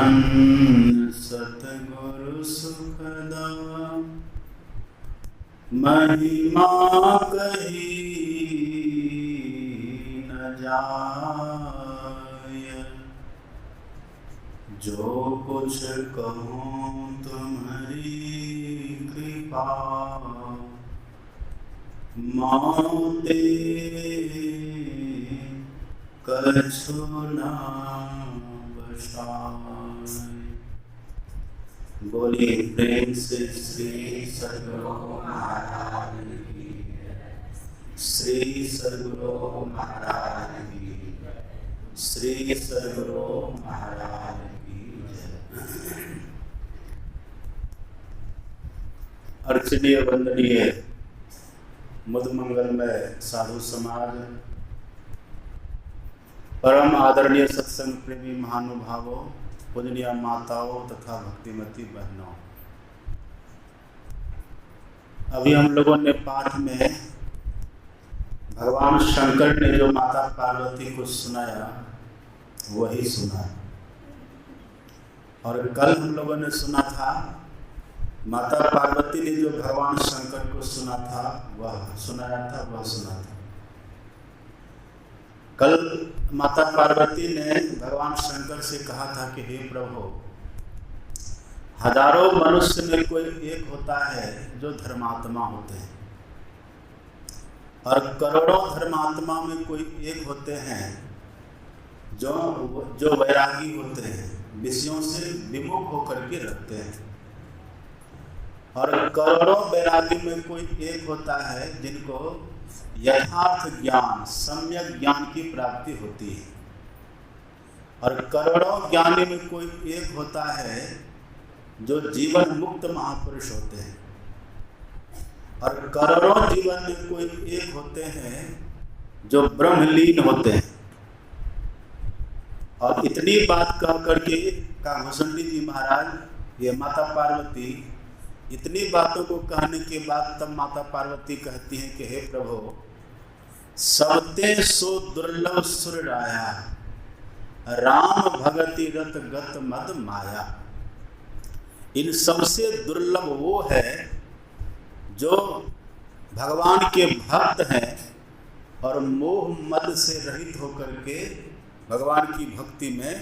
धन सतगुरु सुखदा महिमा कही न जाय। जो कुछ कहूँ तुम्हारी कृपा माते कछु न बसाय। बोलिए प्रेम से श्री सद्गुरु महाराज की, श्री सद्गुरु महाराज की, श्री सद्गुरु महाराज की जय। अर्चनीय वंदनीय मुदमंगल में साधु समाज, परम आदरणीय सत्संग प्रेमी महानुभावों, पूजनीय माताओं तथा भक्तिमती बहनों, अभी हम लोगों ने पाठ में भगवान शंकर ने जो माता पार्वती को सुनाया वही सुना। और कल हम लोगों ने सुना था माता पार्वती ने जो भगवान शंकर को सुना था वह सुनाया था, वह सुना था। कल माता पार्वती ने भगवान शंकर से कहा था कि हे प्रभु, हजारों मनुष्य में कोई एक होता है जो धर्मात्मा होते हैं, और करोड़ों धर्मात्मा में कोई एक होते हैं जो वैरागी होते हैं, विषयों से विमुख होकर के रखते हैं, और करोड़ों वैरागी में कोई एक होता है जिनको यथार्थ ज्ञान, सम्यक ज्ञान की प्राप्ति होती है, और करोड़ों ज्ञानी में कोई एक होता है जो जीवन मुक्त महापुरुष होते हैं, और करोड़ों जीवन में कोई एक होते हैं जो ब्रह्मलीन होते हैं। और इतनी बात कह करके काघोसंडी जी महाराज, ये माता पार्वती, इतनी बातों को कहने के बाद तब माता पार्वती कहती हैं कि हे प्रभु, सबते सो दुर्लभ सुर राया, राम भगति रत गत मद माया। इन सबसे दुर्लभ वो है जो भगवान के भक्त हैं और मोह मद से रहित होकर के भगवान की भक्ति में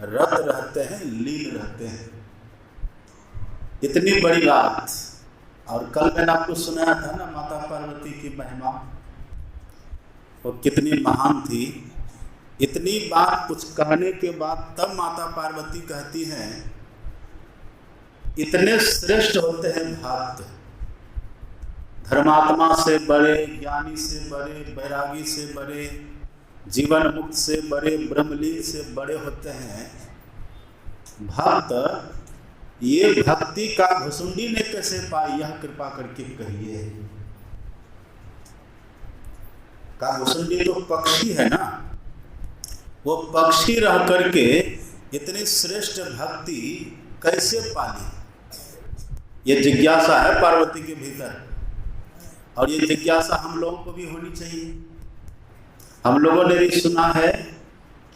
रत रहते हैं, लीन रहते हैं। इतनी बड़ी बात। और कल मैंने आपको सुनाया था ना माता पार्वती की महिमा, वो कितनी महान थी। इतनी बात कुछ कहने के बाद तब माता पार्वती कहती हैं, इतने श्रेष्ठ होते हैं भक्त, धर्मात्मा से बड़े, ज्ञानी से बड़े, वैरागी से बड़े, जीवन मुक्त से बड़े, ब्रह्मलीन से बड़े होते हैं भक्त। ये भक्ति का घुसुंडी ने कैसे पाई, यह कृपा करके कहिए। का घुसुंडी तो पक्षी है ना, वो पक्षी रह करके इतनी श्रेष्ठ भक्ति कैसे पाली, ये जिज्ञासा है पार्वती के भीतर। और ये जिज्ञासा हम लोगों को भी होनी चाहिए। हम लोगों ने भी सुना है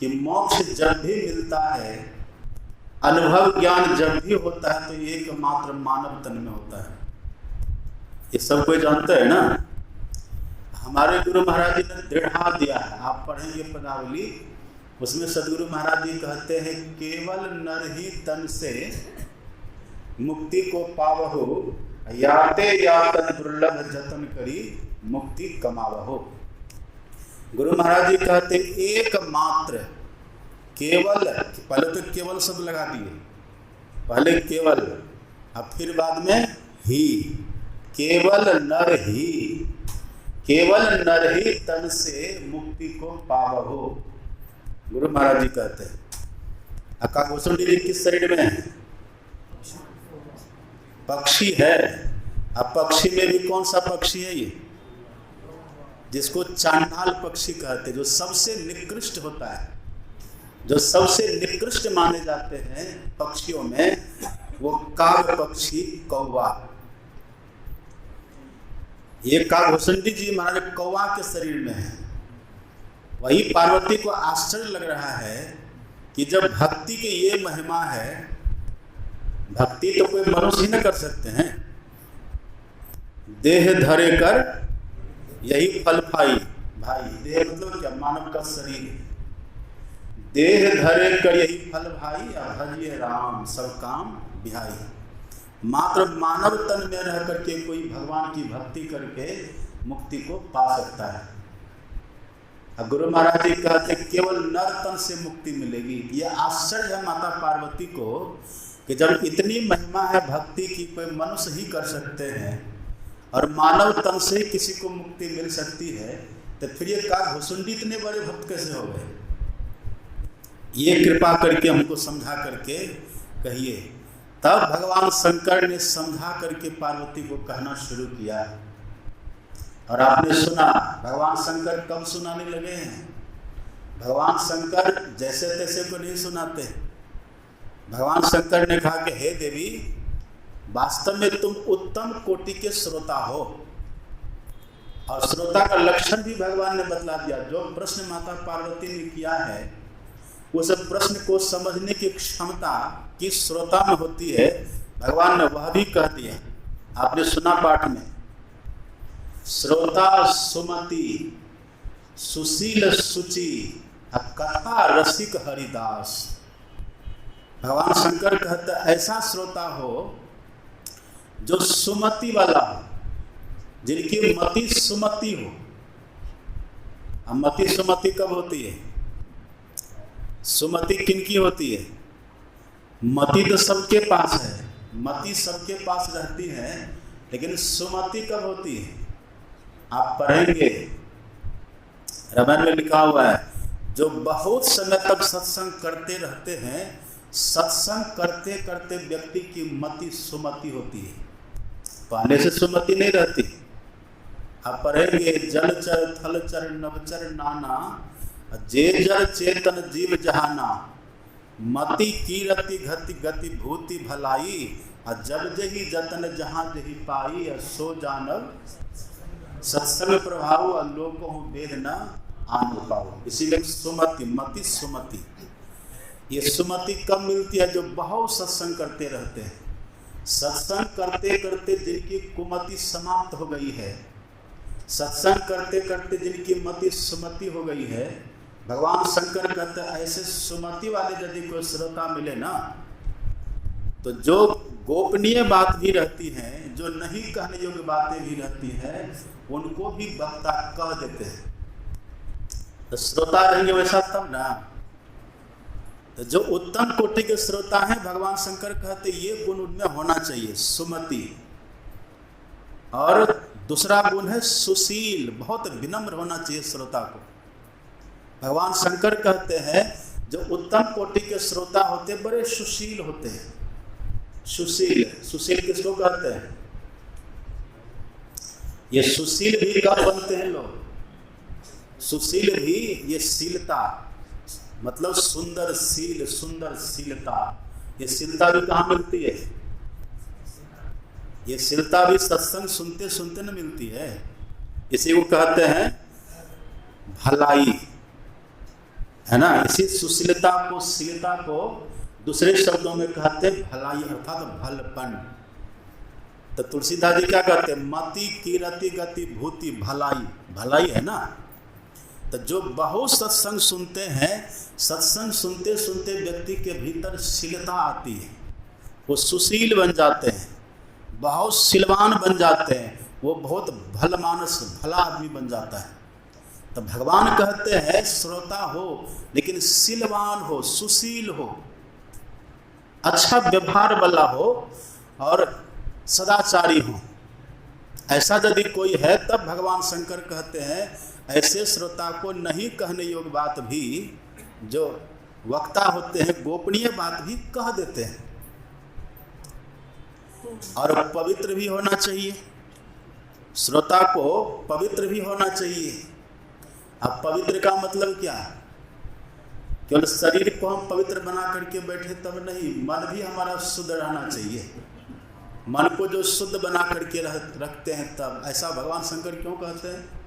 कि मोक्ष जब भी मिलता है, अनुभव ज्ञान जब भी होता है, तो एकमात्र मानव तन में होता है। ये सब कोई जानता है ना। हमारे गुरु महाराज जी ने दृढ़ा दिया है, आप पढ़ेंगे पदावली, उसमें सदगुरु महाराज जी कहते हैं, केवल नर ही तन से मुक्ति को पावहो, याते यातन दुर्लभ जतन करी मुक्ति कमावहो। गुरु महाराज जी कहते एकमात्र, केवल, पहले तो केवल शब्द लगा दिए, पहले केवल, अब फिर बाद में ही, केवल नर ही, केवल नर ही तन से मुक्ति को पावहो, गुरु महाराज जी कहते हैं। काघोसंडी जी किस शरीर में है? पक्षी है। अब पक्षी में भी कौन सा पक्षी है ये? जिसको चांडाल पक्षी कहते हैं, जो सबसे निकृष्ट होता है, जो सबसे निकृष्ट माने जाते हैं पक्षियों में, वो काग पक्षी, कौवा। ये काघोसंडी जी महाराज कौवा के शरीर में है। वही पार्वती को आश्चर्य लग रहा है कि जब भक्ति की ये महिमा है, भक्ति तो कोई मनुष्य ही न कर सकते हैं। देह धरे कर यही फल पाई। भाई देह मतलब क्या? मानव का शरीर। देह धरे कर यही फल भाई, भजिए राम सब काम बिहाई। मात्र मानव तन में रह करके कोई भगवान की भक्ति करके मुक्ति को पा सकता है। अब गुरु महाराज जी कहते केवल नर तन से मुक्ति मिलेगी। ये आश्चर्य है माता पार्वती को कि जब इतनी महिमा है भक्ति की, कोई मनुष्य ही कर सकते हैं और मानव तन से ही किसी को मुक्ति मिल सकती है, तो फिर ये काकभुसुंडी इतने बड़े भक्त कैसे हो गए? ये कृपा करके हमको समझा करके कहिए। तब भगवान शंकर ने समझा करके पार्वती को कहना शुरू किया। और आपने सुना भगवान शंकर कब सुनाने लगे हैं? भगवान शंकर जैसे तैसे को नहीं सुनाते। भगवान शंकर ने कहा कि हे देवी, वास्तव में तुम उत्तम कोटि के श्रोता हो। और श्रोता का लक्षण भी भगवान ने बतला दिया। जो प्रश्न माता पार्वती ने किया है, उस प्रश्न को समझने की क्षमता की श्रोता में होती है, भगवान ने वह भी कह दिया। आपने सुना पाठ में, श्रोता सुमति सुशील सुचि कथा रसिक हरिदास। भगवान शंकर कहते ऐसा श्रोता हो जो सुमति वाला हो, जिनकी मति सुमति हो। अब मति सुमति कब होती है? सुमति किनकी होती है? मति तो सबके पास है, मति सबके पास रहती है, लेकिन सुमति कब होती है? आप पढ़ेंगे रामायण में लिखा हुआ है, जो बहुत समय तक सत्संग करते रहते हैं, सत्संग करते करते व्यक्ति की मति सुमति होती है, पहले से सुमति नहीं रहती। आप पढ़ेंगे जलचर थलचर नवचर नाना, जे जर चेतन जीव जहाना, मति कीरति घति गति भूति भलाई, जब जही जतन जहां जही पाई, सो जानव सत्संग प्रभाव लोको वेद न आन पाओ। इसीलिए सुमति, मति सुमति। ये सुमति कब मिलती है? जो बहुत सत्संग करते रहते हैं। सत्संग करते करते जिनकी कुमति समाप्त हो गई है, सत्संग करते करते जिनकी मति सुमति हो गई है, भगवान शंकर कहते ऐसे सुमति वाले यदि कोई श्रोता मिले ना, तो जो गोपनीय बात भी रहती है, जो नहीं कहने योग्य बातें भी रहती हैं, उनको भी वक्ता कह देते हैं। तो श्रोता रहेंगे वैसा तब ना। तो जो उत्तम कोटि के श्रोता हैं, भगवान शंकर कहते ये गुण उनमें होना चाहिए, सुमति। और दूसरा गुण है सुशील, बहुत विनम्र होना चाहिए श्रोता को। भगवान शंकर कहते हैं जो उत्तम कोटि के श्रोता होते बड़े सुशील होते हैं। सुशील, सुशील किसको कहते हैं? ये सुशील भी कब बनते हैं लोग? सुशील भी ये शीलता, मतलब सुंदर शील, सुंदर शीलता। ये शीलता भी कहाँ मिलती है? ये शीलता भी सत्संग सुनते सुनते न मिलती है। इसी को कहते हैं भलाई, है ना। इसी सुशीलता को, शीलता को दूसरे शब्दों में कहते भलाई, अर्थात भलपन। तो तुलसीदास जी क्या कहते हैं? मति कीरति गति भूति भलाई। भलाई है ना। तो जो बहुत सत्संग सुनते हैं, सत्संग सुनते सुनते व्यक्ति के भीतर शीलता आती है, वो सुशील बन जाते हैं, बहुत शीलवान बन जाते हैं, वो बहुत भल मानस, भला आदमी बन जाता है। तो भगवान कहते हैं श्रोता हो लेकिन शीलवान हो, सुशील हो, अच्छा व्यवहार वाला हो और सदाचारी हो। ऐसा यदि कोई है तब भगवान शंकर कहते हैं ऐसे श्रोता को नहीं कहने योग्य बात भी, जो वक्ता होते हैं गोपनीय बात भी कह देते हैं। और पवित्र भी होना चाहिए, श्रोता को पवित्र भी होना चाहिए। अब पवित्र का मतलब क्या? केवल शरीर को हम पवित्र बना करके बैठे तब नहीं, मन भी हमारा शुद्ध रहना चाहिए। मन को जो शुद्ध बना करके रखते हैं तब। ऐसा भगवान शंकर क्यों कहते हैं?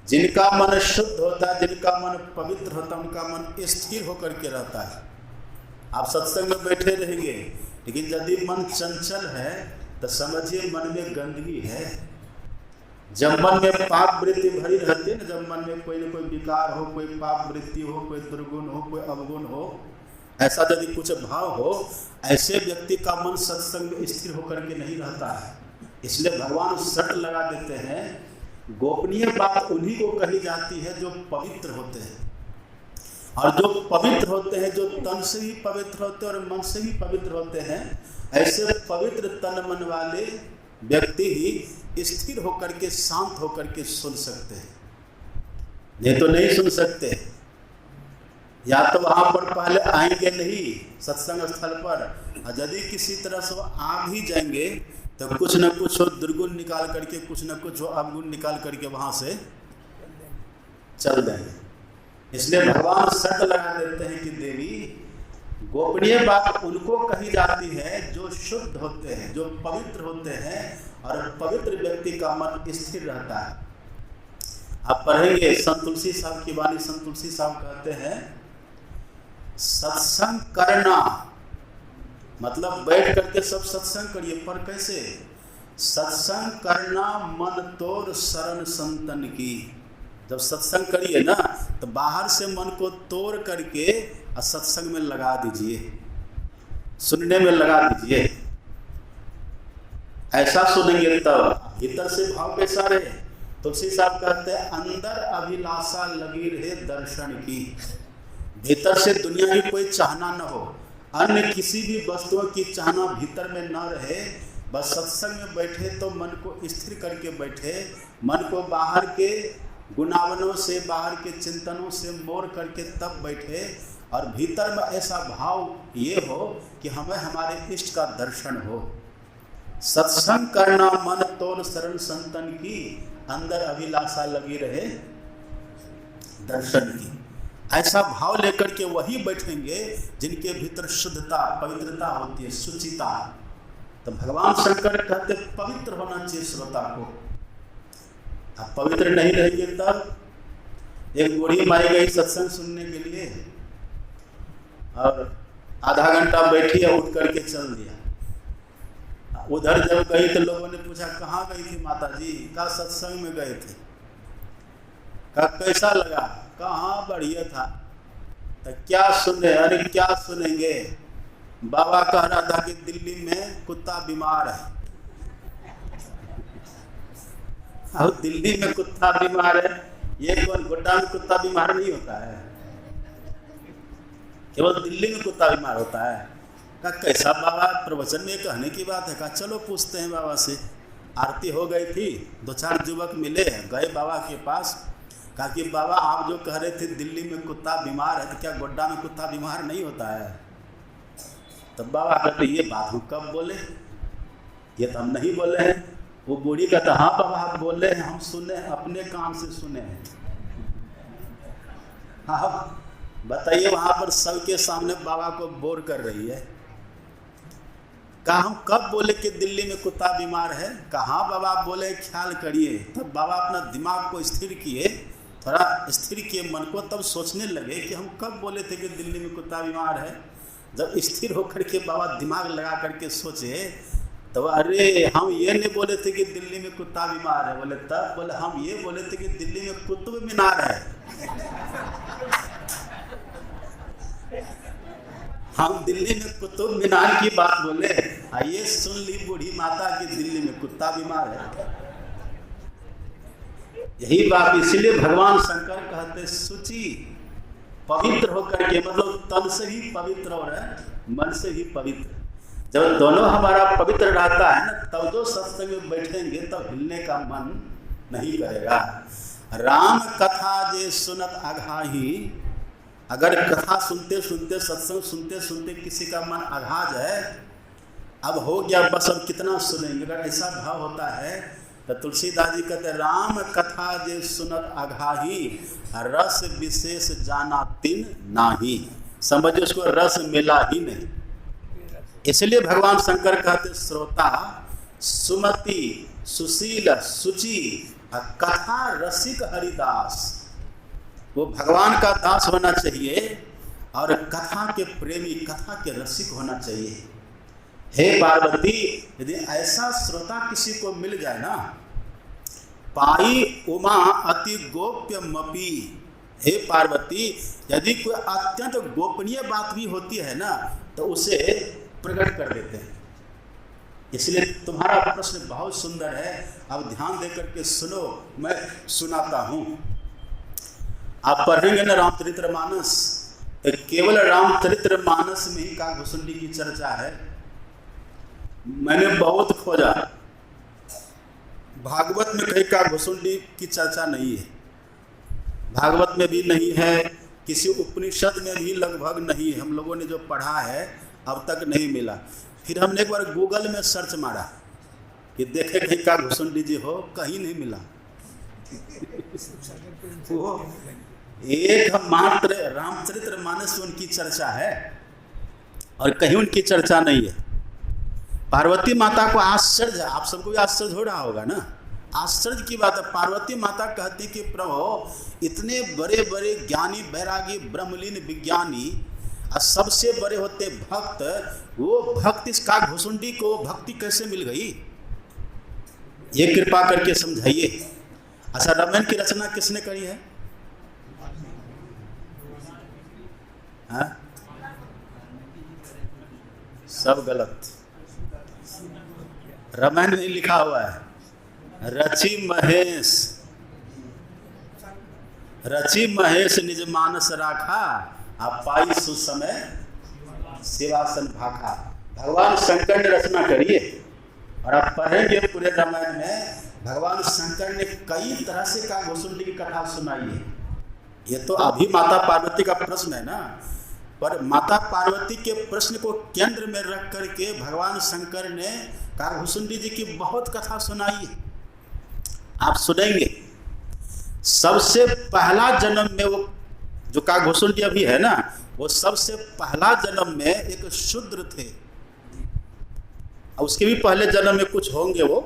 जिनका मन शुद्ध होता है, जिनका मन पवित्र होता है, उनका मन स्थिर होकर के रहता है। आप सत्संग में बैठे रहेंगे, लेकिन यदि मन चंचल है तो समझिए मन में गंदगी है। जब मन में पाप वृत्ति भरी रहती है ना, जब मन में कोई न कोई विकार हो, कोई पाप वृत्ति हो, कोई दुर्गुण हो, कोई अवगुण हो, ऐसा यदि कुछ भाव हो, ऐसे व्यक्ति का मन सत्संग में स्थिर होकर के नहीं रहता है। इसलिए भगवान शर्त लगा देते हैं, गोपनीय बात उन्हीं को कही जाती है जो पवित्र होते हैं। और जो पवित्र होते हैं, जो तन से ही पवित्र होते हैं और मन से ही पवित्र होते हैं, ऐसे पवित्र तन मन वाले व्यक्ति ही स्थिर होकर के, शांत होकर के सुन सकते हैं, नहीं तो नहीं सुन सकते। या तो वहां पर पहले आएंगे नहीं सत्संग स्थल पर, और यदि किसी तरह से आ भी जाएंगे तो कुछ न कुछ हो दुर्गुण निकाल करके, कुछ न कुछ हो अवगुण निकाल करके वहां से चल जाएंगे। इसलिए भगवान शर्त लगा देते हैं कि देवी, गोपनीय बात उनको कही जाती है जो शुद्ध होते हैं, जो पवित्र होते हैं, और पवित्र व्यक्ति का मन स्थिर रहता है। आप पढ़ेंगे संत तुलसी साहब की वाणी। संत तुलसी साहब कहते हैं, सत्संग करना मतलब बैठ करके सब सत्संग करिए, पर कैसे? सत्संग करना मन तोर शरण संतन की। जब सत्संग करिए ना, तो बाहर से मन को तोड़ करके और सत्संग में लगा दीजिए, सुनने में लगा दीजिए। ऐसा सुनेंगे तब भीतर से भाव कैसा रहे। तुलसी साहब कहते हैं, अंदर अभिलाषा लगी रहे दर्शन की। भीतर से दुनिया की कोई चाहना न हो, अन्य किसी भी वस्तुओं की चाहना भीतर में न रहे। बस सत्संग में बैठे तो मन को स्थिर करके बैठे, मन को बाहर के गुनावनों से, बाहर के चिंतनों से मोड़ करके तब बैठे, और भीतर में ऐसा भाव ये हो कि हमें हमारे इष्ट का दर्शन हो। सत्संग करना मन तोड़ शरण संतन की, अंदर अभिलाषा लगी रहे दर्शन की। ऐसा भाव लेकर के वही बैठेंगे जिनके भीतर शुद्धता, पवित्रता होती है, शुचिता। तो भगवान शंकर कहते पवित्र होना चाहिए श्रोता को। आप पवित्र नहीं रहेंगे तब। एक बूढ़ी माई गई सत्संग सुनने के लिए, और आधा घंटा बैठी और उठ करके चल दिया। उधर जब गई तो लोगों ने पूछा, कहाँ गई थी माता जी? कहा सत्संग में गए थे। कहा कैसा लगा? कहाँ बढ़िया था। तो क्या सुने? अरे क्या सुनेंगे, बाबा कह रहा था कि दिल्ली में कुत्ता बीमार है। अब दिल्ली में कुत्ता बीमार है, ये कौन गोड्डा में कुत्ता बीमार नहीं होता है, केवल दिल्ली में कुत्ता बीमार होता है। कहा कैसा बाबा, प्रवचन में कहने की बात है। कहा चलो पूछते हैं बाबा से। आरती हो गई थी, 2-4 युवक मिले, गए बाबा के पास। कहा कि बाबा आप जो कह रहे थे दिल्ली में कुत्ता बीमार है, तो क्या गोड्डा में कुत्ता बीमार नहीं होता है? तब बाबा कहते ये बात हम कब बोले, ये तो हम नहीं बोले हैं। वो बूढ़ी कहता हाँ बाबा आप बोले हैं, हम सुने, अपने कान से सुने हैं। हाँ बताइए, वहां पर सबके सामने बाबा को बोर कर रही है। कहा हम कब बोले कि दिल्ली में कुत्ता बीमार है? कहा बाबा आप बोले, ख्याल करिए। तब बाबा अपना दिमाग को स्थिर किए, थोड़ा स्थिर किए मन को, तब सोचने लगे कि हम कब बोले थे कि दिल्ली में कुत्ता बीमार है। जब स्थिर होकर के बाबा दिमाग लगा करके सोचे, तो अरे हम ये नहीं बोले थे कि दिल्ली में कुत्ता बीमार है। बोले तब बोले हम ये बोले थे कि दिल्ली में कुतुब मीनार है। हम दिल्ली में कुतुब मीनार की बात बोले, ये सुन ली बूढ़ी माता कि दिल्ली में कुत्ता बीमार है। यही बात, इसीलिए भगवान शंकर कहते शुचि, पवित्र होकर के, मतलब तन से ही पवित्र और मन से ही पवित्र। जब दोनों हमारा पवित्र रहता है ना, तब जो सत्संग में बैठेंगे तब हिलने का मन नहीं करेगा। राम कथा जे सुनत अघाही, अगर कथा सुनते सुनते, सत्संग सुनते सुनते किसी का मन अघा जाए, अब हो गया बस, अब कितना सुनेंगे, अगर ऐसा भाव होता है तो तुलसीदास जी कहते राम कथा जे सुनत अघाही, रस विशेष जाना तिन नाही। समझो उसको रस मिला ही नहीं। इसलिए भगवान शंकर कहते श्रोता सुमति, सुशील, सुचि कथा रसिक हरिदास, वो भगवान का दास होना चाहिए और कथा के प्रेमी, कथा के रसिक होना चाहिए। हे पार्वती, यदि ऐसा श्रोता किसी को मिल जाए ना, पाई उमा अति गोप्यमपि, हे पार्वती, यदि कोई अत्यंत गोपनीय बात भी होती है ना तो उसे प्रकट कर देते हैं। इसलिए तुम्हारा प्रश्न बहुत सुंदर है, अब ध्यान देकर के सुनो, मैं सुनाता हूं। आप पढ़ेंगे ना रामचरितमानस, तो केवल रामचरितमानस में ही काकभूषुंडी की चर्चा है। मैंने बहुत खोजा, भागवत में कहीं काकभूषुंडी की चर्चा नहीं है, भागवत में भी नहीं है, किसी उपनिषद में भी लगभग नहीं है। हम लोगों ने जो पढ़ा है अब तक नहीं मिला। फिर हमने एक बार गूगल में सर्च मारा कि देखे कहीं काकभूषुंडी जी हो, कहीं नहीं मिला। वो एक मात्र रामचरितमानस में उनकी चर्चा है और कहीं उनकी चर्चा नहीं है। पार्वती माता को आश्चर्य, आप सबको भी आश्चर्य हो रहा होगा ना, आश्चर्य की बात है। पार्वती माता कहती कि प्रभु, इतने बड़े बड़े ज्ञानी बैरागी ब्रह्मलीन विज्ञानी और सबसे बड़े होते भक्त, वो भक्त इस काकभूषुंडी को भक्ति कैसे मिल गई, ये कृपा करके समझाइए। अच्छा, रामायण की रचना किसने करी है? हाँ? सब गलत, रामायण में लिखा हुआ है रचि महेश निज मानस राखा, आप पाई सुसमय सेवासन भाखा। भगवान शंकर ने रचना करी है और आप पढ़ेंगे पूरे रामायण में भगवान शंकर ने कई तरह से काकभूषुंडी की कथा सुनाई है। ये तो अभी माता पार्वती का प्रश्न है ना, पर माता पार्वती के प्रश्न को केंद्र में रख करके भगवान शंकर ने काकभूषुंडी जी की बहुत कथा सुनाई है। आप सुनेंगे, सबसे पहला जन्म में वो जो काकभूषुंडी अभी है ना, वो सबसे पहला जन्म में एक शूद्र थे। उसके भी पहले जन्म में कुछ होंगे वो,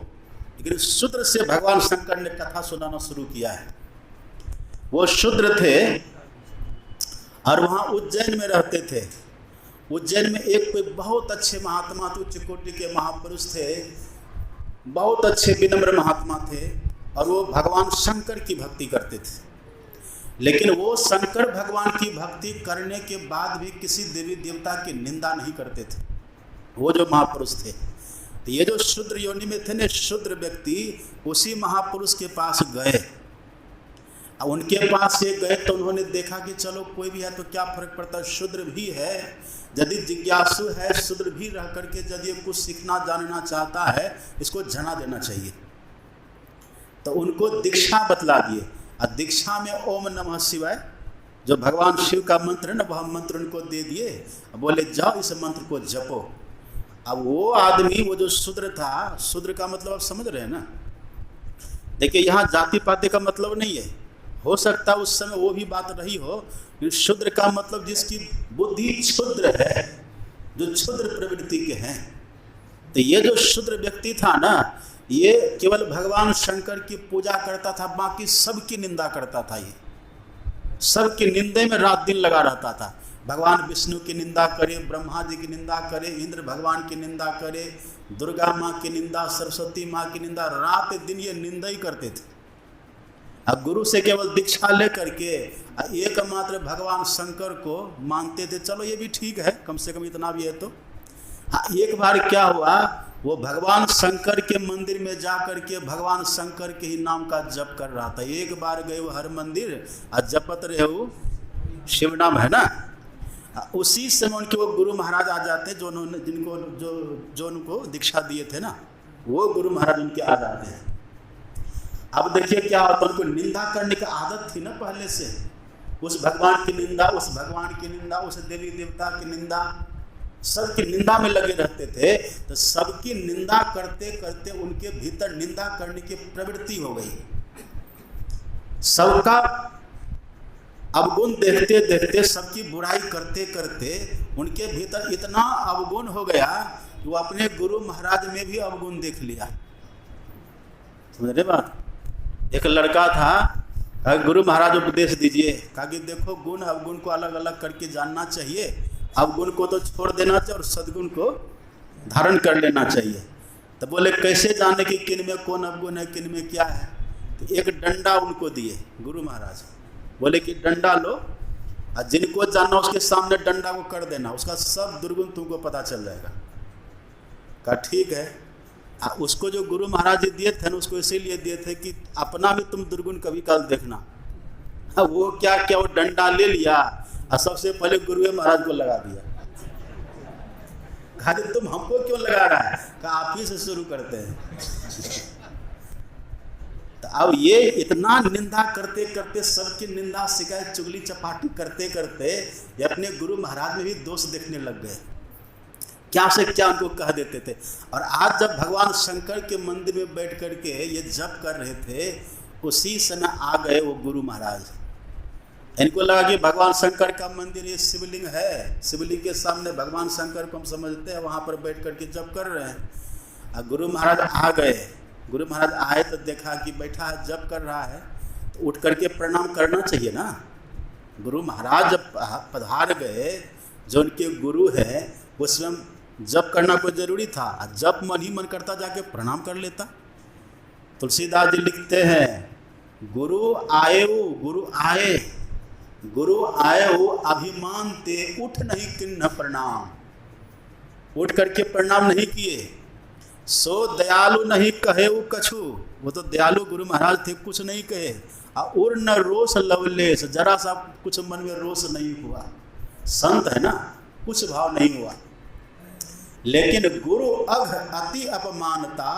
लेकिन शूद्र से भगवान शंकर ने कथा सुनाना शुरू किया है। वो शूद्र थे और वहाँ उज्जैन में रहते थे। उज्जैन में एक कोई बहुत अच्छे महात्मा थे, उच्च कोटि के महापुरुष थे, बहुत अच्छे विनम्र महात्मा थे और वो भगवान शंकर की भक्ति करते थे। लेकिन वो शंकर भगवान की भक्ति करने के बाद भी किसी देवी देवता की निंदा नहीं करते थे, वो जो महापुरुष थे। तो ये जो शूद्र योनि में थे न शूद्र व्यक्ति, उसी महापुरुष के पास गए। अब उनके पास ये गए तो उन्होंने देखा कि चलो कोई भी है तो क्या फर्क पड़ता है, शूद्र भी है, यदि जिज्ञासु है, शूद्र भी रह करके यदि कुछ सीखना जानना चाहता है, इसको जना देना चाहिए। तो उनको दीक्षा बतला दिए और दीक्षा में ओम नमः शिवाय जो भगवान शिव का मंत्र है ना, वह मंत्र उनको दे दिए। बोले जाओ इस मंत्र को जपो। अब वो आदमी, वो जो शूद्र था, शूद्र का मतलब आप समझ रहे हैं ना। देखिए यहाँ जाति पाति का मतलब नहीं है, हो सकता है उस समय वो भी बात रही हो। शूद्र का मतलब जिसकी बुद्धि क्षुद्र है, जो क्षुद्र प्रवृत्ति के हैं। तो ये जो शूद्र व्यक्ति था ना, ये केवल भगवान शंकर की पूजा करता था, बाकी सबकी निंदा करता था। ये सबकी निंदे में रात दिन लगा रहता था। भगवान विष्णु की निंदा करे, ब्रह्मा जी की निंदा करे, इंद्र भगवान की निंदा करे, दुर्गा माँ की निंदा, सरस्वती माँ की निंदा, रात दिन ये निंदा ही करते थे। अब गुरु से केवल दीक्षा ले करके एकमात्र भगवान शंकर को मानते थे। चलो ये भी ठीक है, कम से कम इतना भी है। तो एक बार क्या हुआ, वो भगवान शंकर के मंदिर में जा करके भगवान शंकर के ही नाम का जप कर रहा था। एक बार गए वो हर मंदिर और जपत रहे वो शिव नाम है ना। उसी समय उनके वो गुरु महाराज आ जाते, जो उन्होंने जो उनको दीक्षा दिए थे ना, वो गुरु महाराज उनके आ जाते हैं। अब देखिए क्या होता, उनको निंदा करने की आदत थी ना पहले से, उस भगवान की निंदा, उस भगवान की निंदा, उस देवी देवता की निंदा, सबकी निंदा में लगे रहते थे। तो सबकी निंदा करते करते उनके भीतर निंदा करने की प्रवृत्ति हो गई। सबका अवगुण देखते देखते, सबकी बुराई करते करते उनके भीतर इतना अवगुण हो गया कि वो अपने गुरु महाराज में भी अवगुण देख लिया। समझ रहे बात? एक लड़का था, कहा गुरु महाराज उपदेश दीजिए। कहा कि देखो गुण अवगुण को अलग अलग करके जानना चाहिए, अवगुण को तो छोड़ देना चाहिए और सद्गुण को धारण कर लेना चाहिए। तो बोले कैसे जाने कि किन में कौन अवगुण है, किन में क्या है। तो एक डंडा उनको दिए गुरु महाराज, बोले कि डंडा लो और जिनको जानना उसके सामने डंडा को कर देना, उसका सब दुर्गुण तुमको पता चल जाएगा। कहा ठीक है। उसको जो गुरु महाराज जी दिए थे ना, उसको इसीलिए दिए थे कि अपना भी तुम दुर्गुण कभी काल देखना। वो क्या क्या, वो डंडा ले लिया और सबसे पहले गुरु महाराज को लगा दिया। कहा तुम हमको क्यों लगा रहा है? कहा आप ही से शुरू करते हैं। तो अब ये इतना निंदा करते करते, सबकी निंदा शिकायत चुगली चपाटी करते करते ये अपने गुरु महाराज में भी दोष देखने लग गए। क्या से क्या उनको कह देते थे। और आज जब भगवान शंकर के मंदिर में बैठ करके ये जप कर रहे थे, उसी समय आ गए वो गुरु महाराज। इनको लगा कि भगवान शंकर का मंदिर ये शिवलिंग है, शिवलिंग के सामने भगवान शंकर को हम समझते हैं, वहाँ पर बैठ करके जप कर रहे हैं। और गुरु महाराज आ गए। गुरु महाराज आए तो देखा कि बैठा है, जप कर रहा है, तो उठ करके प्रणाम करना चाहिए ना। गुरु महाराज जब पधार गए, जो उनके गुरु है, वो स्वयं जप करना कोई जरूरी था। जप मन ही मन करता जाके प्रणाम कर लेता। तुलसीदास जी लिखते हैं, गुरु आए वो अभिमान ते उठ नहीं किन्ह प्रणाम। उठ करके प्रणाम नहीं किए। सो दयालु नहीं कहे वो कछु। वो तो दयालु गुरु महाराज थे, कुछ नहीं कहे। और न रोष लवलेश, जरा सा कुछ मन में रोष नहीं हुआ। संत है ना, कुछ भाव नहीं हुआ। लेकिन गुरु अघ अति अपमानता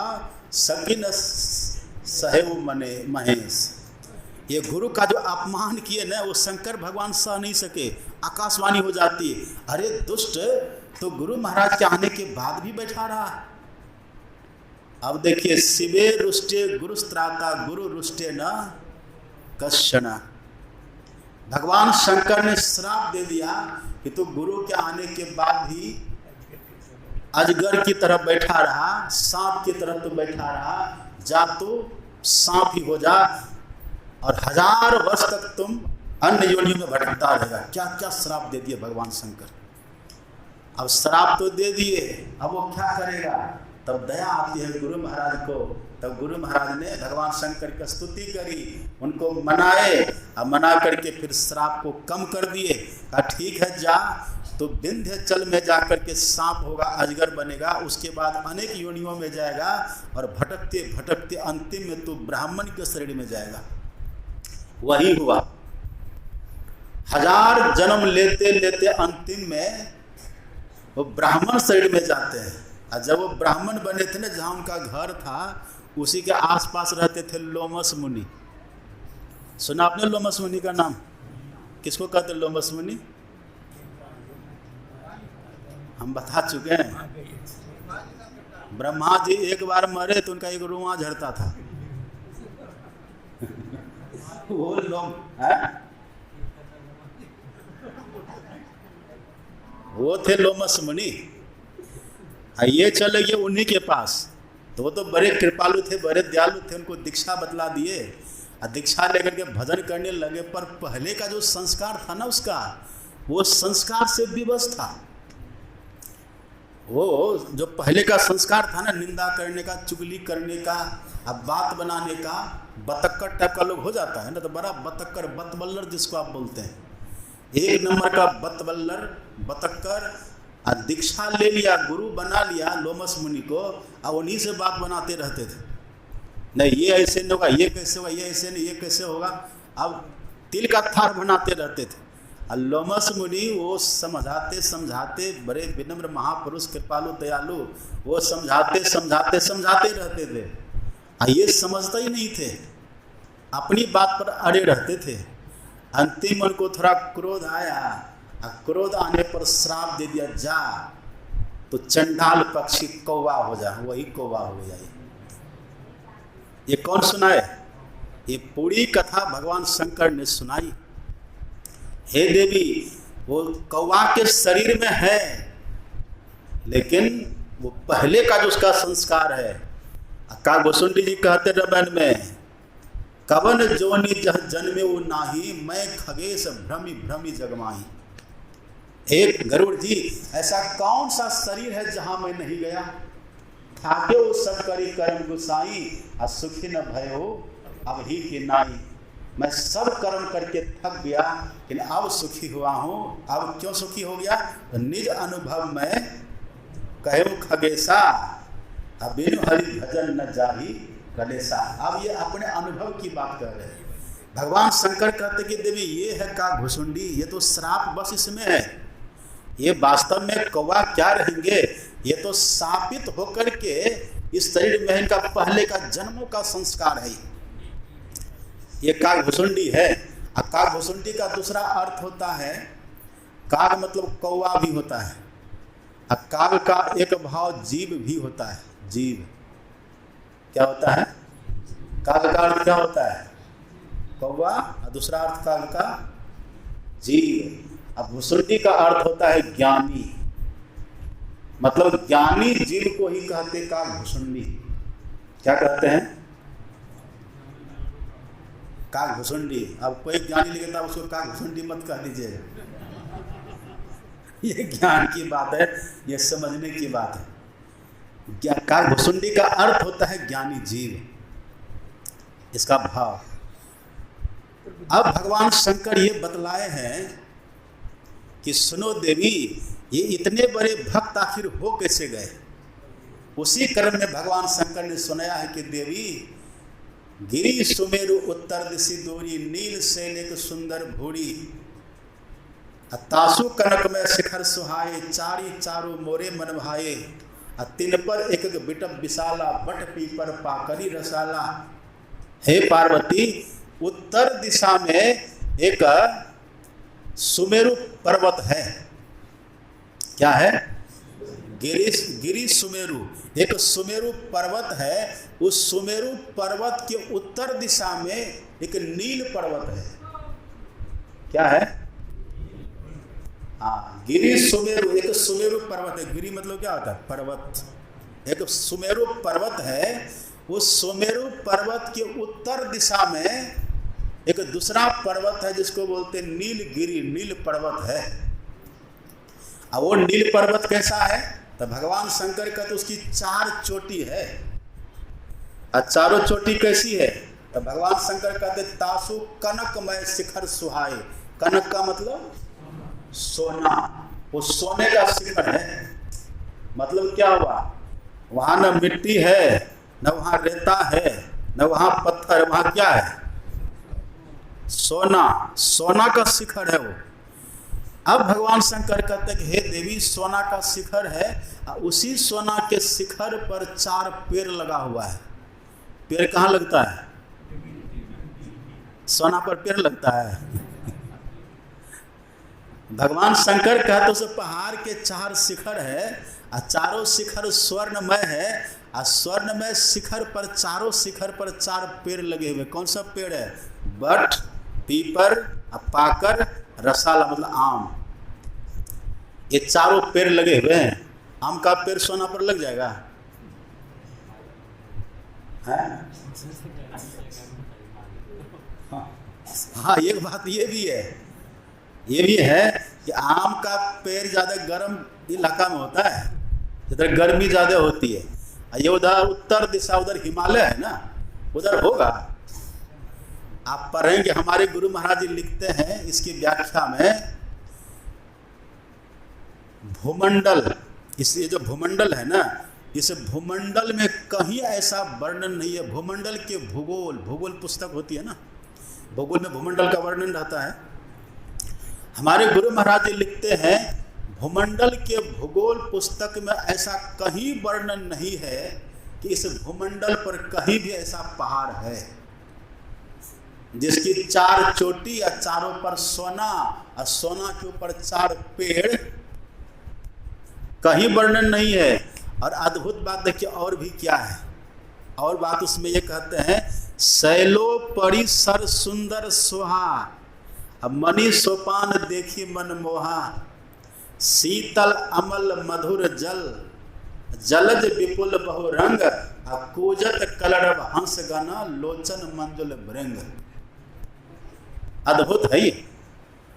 सकिन सहेव मने महेश। ये गुरु का जो अपमान किए ना, वो शंकर भगवान सह नहीं सके। आकाशवाणी हो जाती है, अरे दुष्ट, तो गुरु महाराज के आने के बाद भी बैठा रहा। अब देखिए, शिवे रुष्टे गुरुस्त्राता गुरु रुष्टे न कश्चन। भगवान शंकर ने श्राप दे दिया कि तू गुरु के आने के बाद भी अजगर की तरह बैठा रहा, सांप की तरह तो बैठा रहा, जा तो सांप ही हो जा और 1000 वर्ष तक तुम अन्य योनियों में भटकता रहेगा। क्या क्या श्राप दे दिए भगवान शंकर। अब श्राप तो दे दिए, अब वो क्या करेगा। तब दया आती है गुरु महाराज को। तब गुरु महाराज ने भगवान शंकर की स्तुति करी, उनको मनाए, अब मना करके फिर श्राप को कम कर दिए। कहा ठीक है, जा तो विंध्याचल में जाकर के सांप होगा, अजगर बनेगा, उसके बाद अनेक योनियों में जाएगा और भटकते भटकते अंतिम में तो ब्राह्मण के शरीर में जाएगा। वही हुआ। 1000 जन्म लेते लेते अंतिम में वो ब्राह्मण शरीर में जाते हैं। और जब वो ब्राह्मण बने थे ना, जहाँ उनका घर था, उसी के आसपास रहते थे लोमस मुनि। सुना आपने लोमस मुनि का नाम? किसको कहते लोमस मुनि? हम बता चुके हैं। ब्रह्मा जी एक बार मरे तो उनका एक रुआ झड़ता था। वो लोग वो थे लोमस मुनि। ये चले गए उन्हीं के पास। तो वो तो बड़े कृपालु थे, बड़े दयालु थे। उनको दीक्षा बतला दिए और दीक्षा लेकर के भजन करने लगे। पर पहले का जो संस्कार था ना उसका, वो संस्कार से विवश था। वो जो पहले का संस्कार था ना, निंदा करने का, चुगली करने का, अब बात बनाने का, बतक्कर टाइप का लोग हो जाता है ना, तो बड़ा बतक्कर, बतबल्लर जिसको आप बोलते हैं, 1 नंबर का बतबल्लर, बतक्कर। और दीक्षा ले लिया, गुरु बना लिया लोमस मुनि को, और उन्हीं से बात बनाते रहते थे। नहीं ये ऐसे नहीं होगा, ये कैसे होगा, ये ऐसे नहीं, ये कैसे होगा। अब तिल का थार बनाते रहते थे। और लोमस मुनि वो समझाते समझाते, बड़े विनम्र महापुरुष कृपालु दयालु, वो समझाते समझाते समझाते रहते थे। और ये समझते ही नहीं थे, अपनी बात पर अड़े रहते थे। अंतिम उनको थोड़ा क्रोध आया, और क्रोध आने पर श्राप दे दिया, जा तो चंडाल पक्षी कौवा हो जा। वही कौवा हो गया। ये कौन सुनाए? ये पूरी कथा भगवान शंकर ने सुनाई। हे देवी, वो कौवा के शरीर में है, लेकिन वो पहले का जो उसका संस्कार है। का गोसुंडी जी कहते रामायण में, कवन जोनि जह जन्मे वो नाही, मैं खगेश भ्रमि भ्रमि जगमाही। एक गरुड़ जी, ऐसा कौन सा शरीर है जहां मैं नहीं गया। थाके वो सब करी कर्म गुसाई, आ सुखी न भयो अब ही के नाई। मैं सब कर्म करके थक गया, लेकिन अब सुखी हुआ हूँ। अब क्यों सुखी हो गया? तो निज अनुभव में कहो खगेशा, अब बिनु हरि भजन न जाही कलेसा। अब ये अपने अनुभव की बात कर रहे हैं। भगवान शंकर कहते कि देवी ये है का घुसुंडी, ये तो श्राप बस इसमें है। ये वास्तव में कौवा क्या रहेंगे, ये तो शापित होकर के इस शरीर में इनका पहले का जन्मों का संस्कार है। ये काग भुसुंडी है। अब काग भुसुंडी का दूसरा अर्थ होता है, काग मतलब कौवा भी होता है। अब काग का एक भाव जीव भी होता है। जीव क्या होता है? काग का अर्थ क्या होता है? कौवा। और दूसरा अर्थ काग का जीव। अब भुसुंडी का अर्थ होता है ज्ञानी, मतलब ज्ञानी जीव को ही कहते काग भुसुंडी। क्या कहते हैं? काग भुसुंडी। अब कोई ज्ञानी लिखता है उसको काग भुसुंडी मत कह दीजिएगा। ये ज्ञान की बात है, ये समझने की बात है। काग भुसुंडी का अर्थ होता है ज्ञानी जीव, इसका भाव। अब भगवान शंकर ये बतलाए हैं कि सुनो देवी, ये इतने बड़े भक्त आखिर हो कैसे गए। उसी क्रम में भगवान शंकर ने सुनाया है कि देवी, गिरी सुमेरु उत्तर दिशि दूरी, नील शैल एक सुंदर भूरी, तासु कनक में शिखर सुहाए, चारी चारू मोरे मन भाए, तिन पर एक बिटप विशाला, बट पीपर पाकरी रसाला। हे पार्वती, उत्तर दिशा में एक सुमेरु पर्वत है। क्या है? गिरी सुमेरु, एक सुमेरु पर्वत है। उस सुमेरु पर्वत के उत्तर दिशा में एक नील पर्वत है। क्या है? हाँ, गिरी सुमेरु, एक सुमेरु पर्वत है। गिरी मतलब क्या होता है? पर्वत। एक सुमेरु पर्वत है। उस सुमेरु पर्वत के उत्तर दिशा में एक दूसरा पर्वत है जिसको बोलते हैं नीलगिरी, नील पर्वत है। अब वो नील पर्वत कैसा है? तो भगवान शंकर का तो उसकी 4 चोटी है। और चारों चोटी कैसी है? तो भगवान शंकर कहते तासु कनकमय शिखर सुहाए। कनक का मतलब सोना, वो सोने का शिखर है। मतलब क्या हुआ? वहां न मिट्टी है, न वहां रेता है, न वहां पत्थर, वहां क्या है? सोना। सोना का शिखर है वो। अब भगवान शंकर कहते हैं कि हे देवी, सोना का शिखर है, उसी सोना के शिखर पर 4 पेड़ लगा हुआ है। पेड़ कहाँ लगता है? सोना पर पेड़ लगता है। भगवान शंकर कहते उस पहाड़ के 4 शिखर है, और चारों शिखर स्वर्णमय है, और स्वर्णमय शिखर पर, चारों शिखर पर 4 पेड़ लगे हुए। कौन सा पेड़ है? बट, पीपर, पाकर, रसाला मतलब आम। ये चारों पेड़ लगे हुए हैं। आम का पेड़ सोना पर लग जाएगा? है? हाँ, एक बात ये भी है कि आम का पेड़ ज़्यादा गर्म इलाका में होता है, जिधर गर्मी ज़्यादा होती है। ये उधर उत्तर दिशा, उधर हिमालय है ना, उधर होगा। आप पढ़ेंगे, हमारे गुरु महाराज जी लिखते हैं इसकी व्याख्या में, भूमंडल, ये जो भूमंडल है ना, इस भूमंडल में कहीं ऐसा वर्णन नहीं है। भूमंडल के भूगोल पुस्तक होती है ना, भूगोल में भूमंडल का वर्णन रहता है। हमारे गुरु महाराज जी लिखते हैं, भूमंडल के भूगोल पुस्तक में ऐसा कहीं वर्णन नहीं है कि इस भूमंडल पर कहीं भी ऐसा पहाड़ है जिसकी 4 चोटी या चारों पर सोना, और सोना के ऊपर 4 पेड़, कहीं वर्णन नहीं है। और अद्भुत बात देखिए और भी क्या है। और बात उसमें ये कहते हैं, शैलो परिसर सुंदर सोहा, अब मणि सोपान देखी मन मोहा, शीतल अमल मधुर जल, जलज विपुल बहुरंग कूजत कलरव हंस गना लोचन मंजुल भृंग। अद्भुत है ये।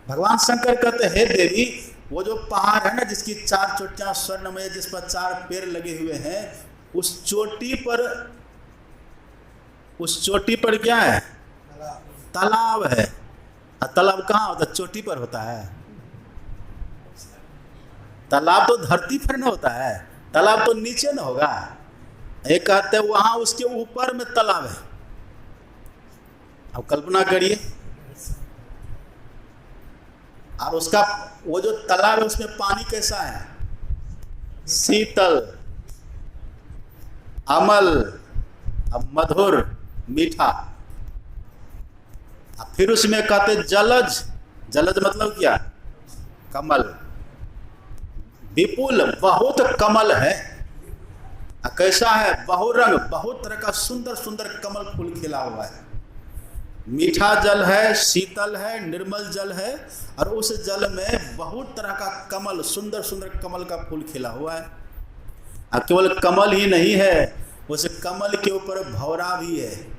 भगवान शंकर कहते हैं देवी वो जो पहाड़ है ना जिसकी 4 चोटियां स्वर्णमय, जिस पर 4 पेड़ लगे हुए हैं, उस चोटी पर क्या है? तालाब है। तालाब कहाँ होता है? चोटी पर होता है। तालाब तो धरती पर न होता है, तालाब तो नीचे न होगा। एक कहते हैं वहां उसके ऊपर में तालाब है। अब कल्पना करिए, और उसका वो जो तालाब है उसमें पानी कैसा है? शीतल, अमल, अब मधुर, मीठा। अब फिर उसमें कहते जलज, जलज मतलब क्या? कमल। विपुल, बहुत कमल है। कैसा है? बहुरंग, बहुत तरह का सुंदर सुंदर कमल फूल खिला हुआ है। मीठा जल है, शीतल है, निर्मल जल है, और उस जल में बहुत तरह का कमल, सुंदर सुंदर कमल का फूल खिला हुआ है। और केवल कमल ही नहीं है, उस कमल के ऊपर भौरा भी है।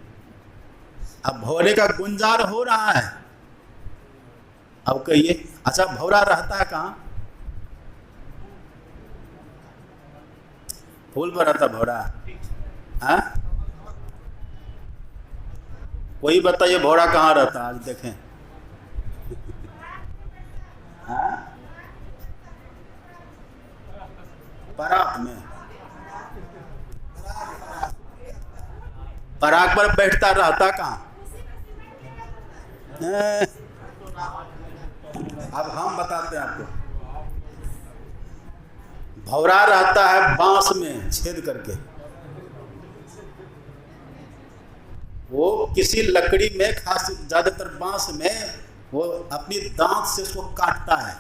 अब भौरे का गुंजार हो रहा है। अब कहिए, अच्छा भौरा रहता है कहाँ? फूल पर रहता भौरा? हाँ, कोई बताइए भौरा कहाँ रहता है? आज देखें। हाँ, पराग में, पराग पर बैठता रहता कहाँ? अब हम बताते हैं आपको। भौरा रहता है बांस में छेद करके। वो किसी लकड़ी में, खास ज्यादातर बांस में, वो अपनी दांत से उसको काटता है।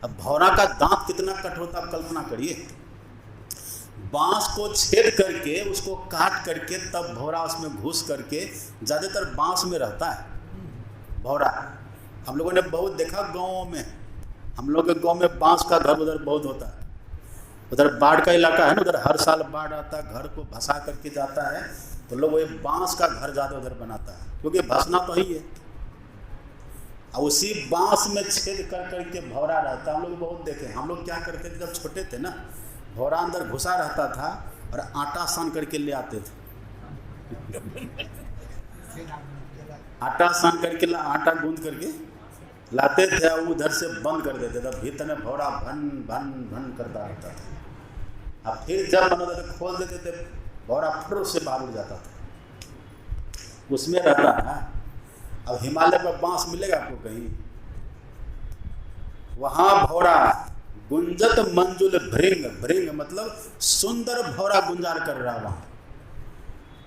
अब भौरा का दांत कितना कट होता है, कल्पना करिए। बांस को छेद करके, उसको काट करके, तब भौरा उसमें घुस करके, ज्यादातर बांस में रहता है भौरा। हम लोगों ने बहुत देखा गाँवों में, हम लोग के गाँव में बांस का घर उधर बहुत होता है। उधर बाढ़ का इलाका है ना, उधर हर साल बाढ़ आता है, घर को भसा करके जाता है, तो लोग वो बांस का घर ज़्यादा उधर बनाता है, क्योंकि भसना तो ही है। और उसी बांस में छेद कर करके भौरा रहता है। हम लोग बहुत देखे। हम लोग क्या करते थे जब छोटे थे ना, भौरा अंदर घुसा रहता था और आटा सान करके ले आते थे। आटा सान करके, आटा गूंद करके लाते थे, और उधर से बंद कर देते थे। भीतर में भौरा भन भन भन करता रहता था। अब फिर जब मन होता था खोल देते थे, भौरा फुर से बाहर उड़ जाता था, उसमें रहता है। अब हिमालय पर बांस मिलेगा आपको कहीं? वहां भौरा गुंजत मंजुल भृंग, भृंग मतलब सुंदर भौरा गुंजार कर रहा वहां।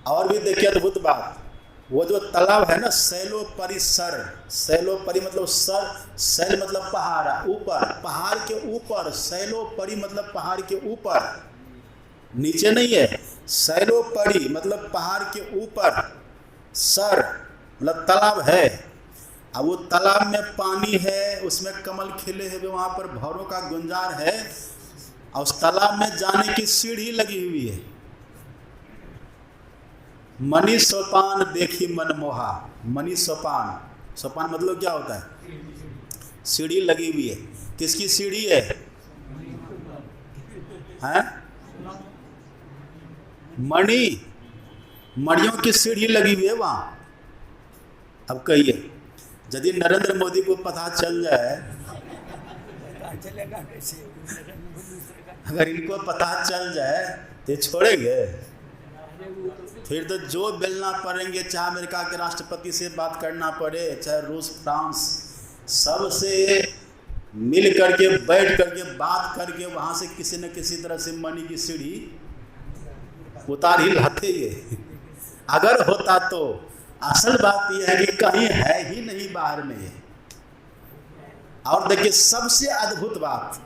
और भी देखिए अद्भुत बात, वो जो तालाब है ना, सैलोपरी सर, सैलोपरी मतलब सर, सैल मतलब पहाड़, ऊपर, पहाड़ के ऊपर, सैलोपरी मतलब पहाड़ के ऊपर, नीचे नहीं है। सैलोपरी मतलब पहाड़ के ऊपर, सर मतलब तालाब है। अब वो तालाब में पानी है, उसमें कमल खिले हैं, वहां पर भौरों का गुंजार है, और उस तालाब में जाने की सीढ़ी लगी हुई है। मणि सोपान देखी मनमोहा, मणि सोपान, सोपान मतलब क्या होता है? सीढ़ी लगी हुई है। किसकी सीढ़ी है? हैं? मणि, मणियों की सीढ़ी लगी हुई है वहां। अब कहिए, यदि नरेंद्र मोदी को पता चल जाए, अगर इनको पता चल जाए तो छोड़ेंगे? फिर तो जो बेलना पड़ेंगे, चाहे अमेरिका के राष्ट्रपति से बात करना पड़े, चाहे रूस, फ्रांस, सबसे मिल करके, बैठ करके, बात करके, वहां से किसी न किसी तरह से मणि की सीढ़ी उतार ही लाते ये। अगर होता तो असल बात यह है कि कहीं है ही नहीं बाहर में ये। और देखिए सबसे अद्भुत बात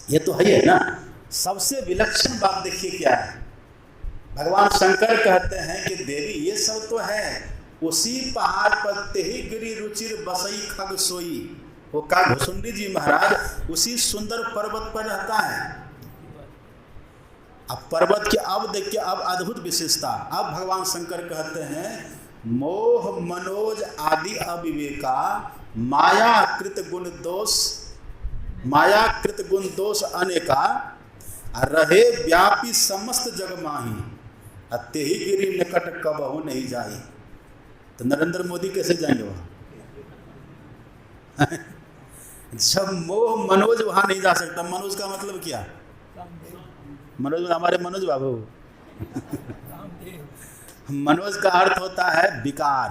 ये तो है ना, सबसे विलक्षण बात देखिए क्या है। भगवान शंकर कहते हैं कि देवी ये सब तो है, उसी पहाड़ पर तेहि गिरी रुचिर बसई खग सोई। वो का घुसुंडी जी महाराज उसी सुंदर पर्वत पर रहता है। अब पर्वत की अब देखिए, अब अद्भुत विशेषता। अब भगवान शंकर कहते हैं मोह मनोज आदि अविवेका मायाकृत गुण दोष अनेका रहे व्यापी समस्त जग माही तेहि गिरी निकट कबहु नहीं जाई। तो नरेंद्र मोदी कैसे जाएंगे वहां? जब मोह मनोज वहां नहीं जा सकता। मनोज का मतलब क्या? मनोज हमारे मनोज बाबू मनोज का अर्थ होता है विकार,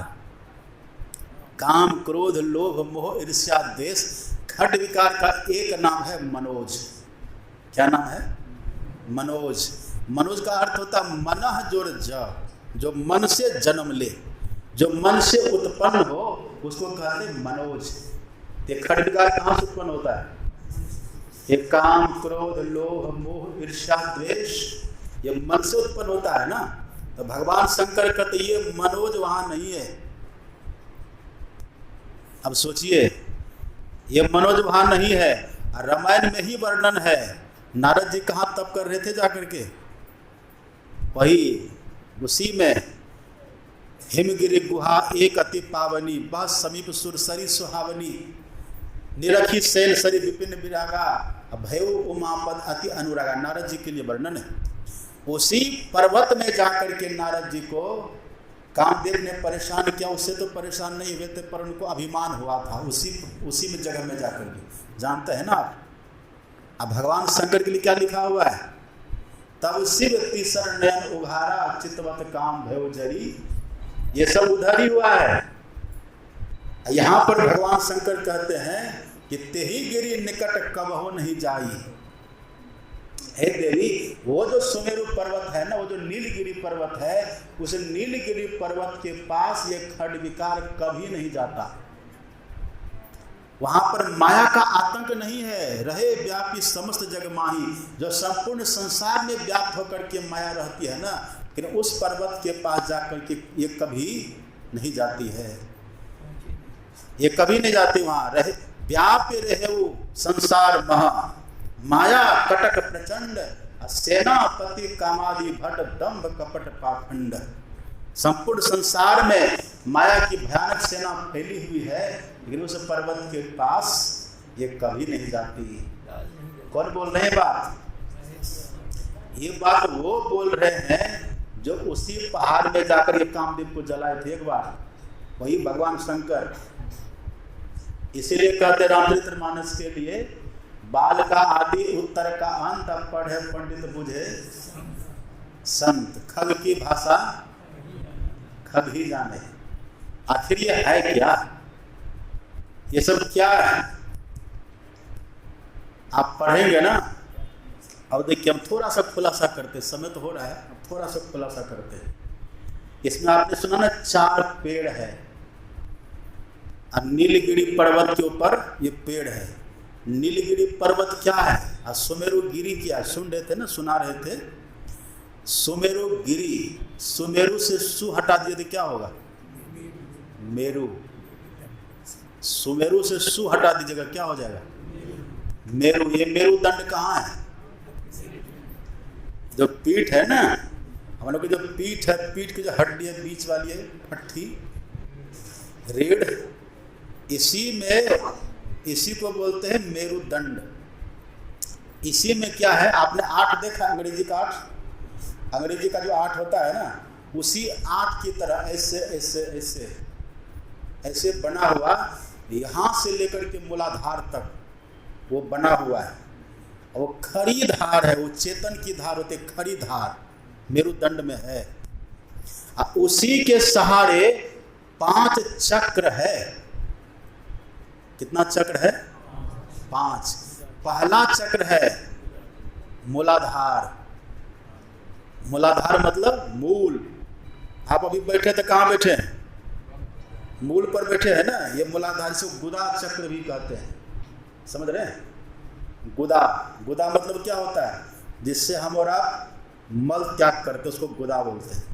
काम क्रोध लोभ मोह ईर्ष्या द्वेष। खट विकार का एक नाम है मनोज। क्या नाम है? मनोज। मनोज का अर्थ होता है मनः जोर ज, जो मन से जन्म ले, जो मन से उत्पन्न हो उसको कहते हैं मनोज। ये खट विकार कहाँ से उत्पन्न होता है? ये काम क्रोध लोभ मोह ईर्ष्या द्वेष, ये मन से उत्पन्न होता है ना। तो भगवान शंकर कहते ये मनोज वहां नहीं है। अब सोचिए, ये मनोज वहां नहीं है। रामायण में ही वर्णन है। नारद जी कहाँ तप कर रहे थे जाकर के? वही उसी में हिमगिरि गुहा एक अति पावनी बह समीप सुरसरी सुहावनी निरखी शैल सरी विपिन विरागा भयो उमापद अति अनुरागा। नारद जी के लिए वर्णन है। उसी पर्वत में जाकर के नारद जी को कामदेव ने परेशान किया। उससे तो परेशान नहीं हुए थे, पर उनको अभिमान हुआ था उसी में जगह में जाकर के। जानते हैं ना आप? अब भगवान शंकर के लिए क्या लिखा हुआ है? तब शिव तीसर नयन उघारा चितवत काम भयो जरी। ये सब उधर ही हुआ है। यहाँ पर भगवान शंकर कहते हैं कि तेहि गिरी निकट कबहु नहीं जाई। हे देवी, वो जो सुमेरु पर्वत है ना, वो जो नीलगिरी पर्वत है, उस नीलगिरी पर्वत के पास ये खड विकार कभी नहीं जाता। वहां पर माया का आतंक नहीं है। रहे व्यापी समस्त जग माही, जो संपूर्ण संसार में व्याप्त होकर के माया रहती है ना, लेकिन उस पर्वत के पास जाकर के ये कभी नहीं जाती है। ये कभी नहीं जाती वहां। रहे व्याप रहे वो संसार महा माया कटक प्रचंड सेनापति कामादि भट दंभ कपट पाखंड। संपूर्ण संसार में माया की भयानक सेना फैली हुई है, लेकिन उस पर्वत के पास ये कभी नहीं जाती। कौन बोल रहे हैं बात? ये बात वो बोल रहे हैं जो उसी पहाड़ में जाकर ये कामदेव को जलाए थे एक बार, वही भगवान शंकर। इसीलिए कहते रामचरितमानस के लिए बाल का आदि उत्तर का अंत पढ़े पंडित बुझे संत, खग की भाषा खग ही जाने। आखिर ये है क्या? ये सब क्या है? आप पढ़ेंगे ना। अब देखिए, हम थोड़ा सा खुलासा करते, समय तो हो रहा है, अब थोड़ा सा खुलासा करते हैं। इसमें आपने सुना ना 4 पेड़ है। नीलगिरी पर्वत के ऊपर ये पेड़ है। नीलगिरी पर्वत क्या है और सुमेरु गिरी क्या? सुन रहे थे ना, सुना रहे थे। सुमेरु गिरी, सुमेरु से सु हटा दिए तो क्या होगा? मेरु। सुमेरु से सु हटा दीजिएगा, क्या हो जाएगा? मेरु। ये मेरुदंड कहाँ है? जो पीठ है ना, हम लोग की जो पीठ है, पीठ की जो हड्डी है बीच वाली है, पट्टी रीढ़, इसी को बोलते हैं मेरुदंड। इसी में क्या है? आपने 8 देखा, अंग्रेजी का 8, अंग्रेजी का जो 8 होता है ना, उसी 8 की तरह ऐसे ऐसे ऐसे ऐसे बना हुआ, यहाँ से लेकर के मूलाधार तक वो बना हुआ है। वो खड़ी धार है, वो चेतन की धार होती है, खड़ी धार मेरुदंड में है। उसी के सहारे 5 चक्र है। कितना चक्र है? 5। पहला चक्र है मूलाधार। मूलाधार मतलब मूल। आप अभी बैठे थे, कहाँ बैठे हैं? मूल पर बैठे हैं ना। ये मूलाधार से गुदा चक्र भी कहते हैं। समझ रहे हैं? गुदा, गुदा मतलब क्या होता है? जिससे हम और आप मल त्याग करते, उसको गुदा बोलते हैं।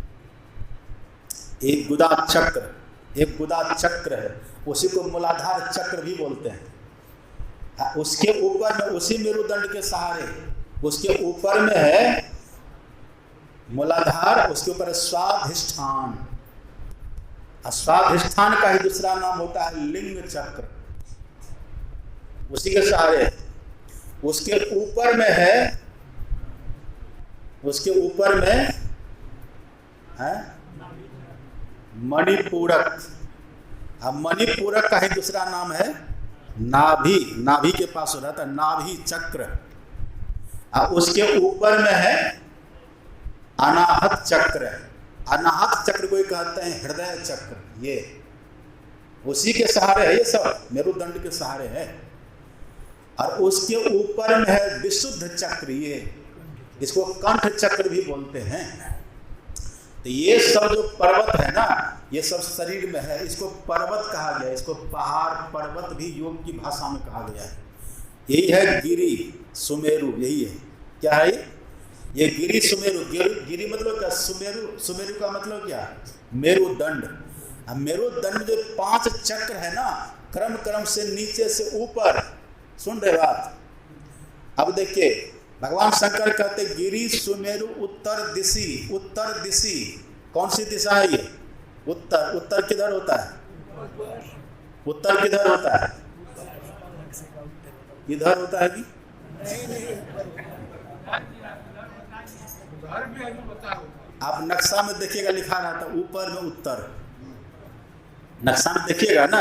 एक गुदा चक्र, एक गुदा चक्र है, उसी को मूलाधार चक्र भी बोलते हैं। उसके ऊपर में, उसी मेरुदंड के सहारे उसके ऊपर में है मूलाधार, उसके ऊपर स्वाधिष्ठान। स्वाधिष्ठान का ही दूसरा नाम होता है लिंग चक्र, उसी के सहारे। उसके ऊपर में है, उसके ऊपर में है मणिपूरक। अब मणिपूरक का ही दूसरा नाम है नाभि। नाभि के पास रहता है नाभि चक्र। अब उसके ऊपर में है अनाहत चक्र। अनाहत चक्र को कहते हैं हृदय चक्र। ये उसी के सहारे है, ये सब मेरुदंड के सहारे है। और उसके ऊपर में है विशुद्ध चक्र, ये इसको कंठ चक्र भी बोलते हैं। तो ये सब जो पर्वत है ना, ये सब शरीर में है, इसको पर्वत कहा गया। इसको पहाड़ पर्वत भी योग की भाषा में कहा गया है। यही है गिरि सुमेरु, यही है। क्या है ये गिरि सुमेरु। गिरि मतलब क्या? सुमेरु। सुमेरु का मतलब क्या? मेरुदंड। अब मेरुदंड जो 5 चक्र है ना, क्रम क्रम से नीचे से ऊपर, सुन रहे बात? अब देखिए भगवान शंकर कहते गिरि सुमेरु उत्तर दिशि। उत्तर दिशि कौन सी दिशा है ये? उत्तर। उत्तर किधर होता है? उत्तर किधर होता है? इधर होता है कि? आप नक्शा में देखिएगा लिखा रहता ऊपर में उत्तर। नक्शा में देखिएगा ना,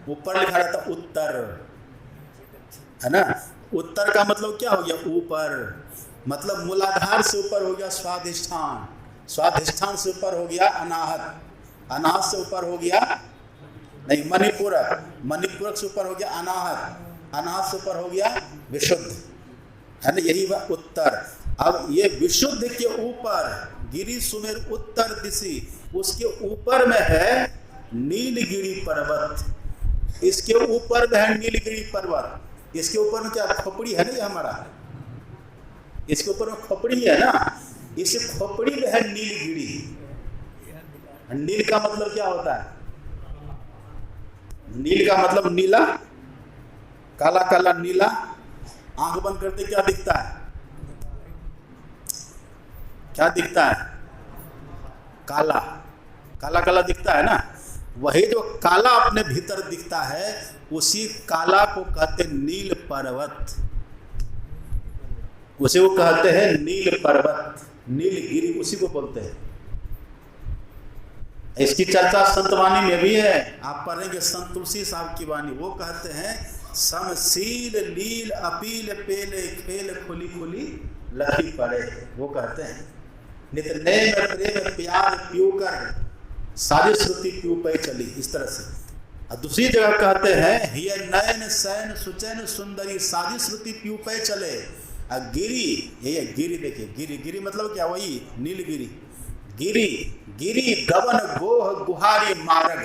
ऊपर लिखा रहता उत्तर, है ना। उत्तर का मतलब क्या हो गया? ऊपर। मतलब मूलाधार से ऊपर हो गया स्वाधिष्ठान, स्वाधिष्ठान से ऊपर हो गया अनाहत, अनाहत से ऊपर हो गया नहीं मणिपूरक, मणिपूरक से ऊपर हो गया अनाहत, अनाहत से ऊपर हो गया विशुद्ध, है ना। यही वह उत्तर। अब ये विशुद्ध के ऊपर गिरि सुमेर उत्तर दिशि, उसके ऊपर में है नीलगिरी पर्वत। इसके ऊपर में है नीलगिरी पर्वत। इसके ऊपर में क्या खोपड़ी है ना, ये हमारा, इसके ऊपर में खोपड़ी है ना, इस खोपड़ी में है नीलगिरी। नील का मतलब क्या होता है? नील का मतलब नीला, काला काला नीला। आंख बंद करते क्या दिखता है? क्या दिखता है? काला, काला काला दिखता है ना। वही जो काला अपने भीतर दिखता है, उसी काला को कहते हैं नील पर्वत। उसे वो कहते हैं नील पर्वत, नीलगिरी, उसी को बोलते हैं। इसकी चर्चा संतवाणी में भी है। आप पढ़ेंगे संत तुलसी साहब की वाणी, वो कहते हैं समशील लील अपील पेले खेल खुली खुली लखी पड़े। वो कहते हैं नित नए में प्रेम प्यार पीऊ कर सारी श्रुति पीऊ पे चली, इस तरह से। और दूसरी जगह कहते हैं ये नयन सैन सुचैन सुंदरी सारी श्रुति पीऊ पे चले। गिरी, ये गिरी देखिए, गिरी, गिरी मतलब क्या? वही नीलगिरी। गिरी, गिरी गवन गोह गुहारी मार्ग,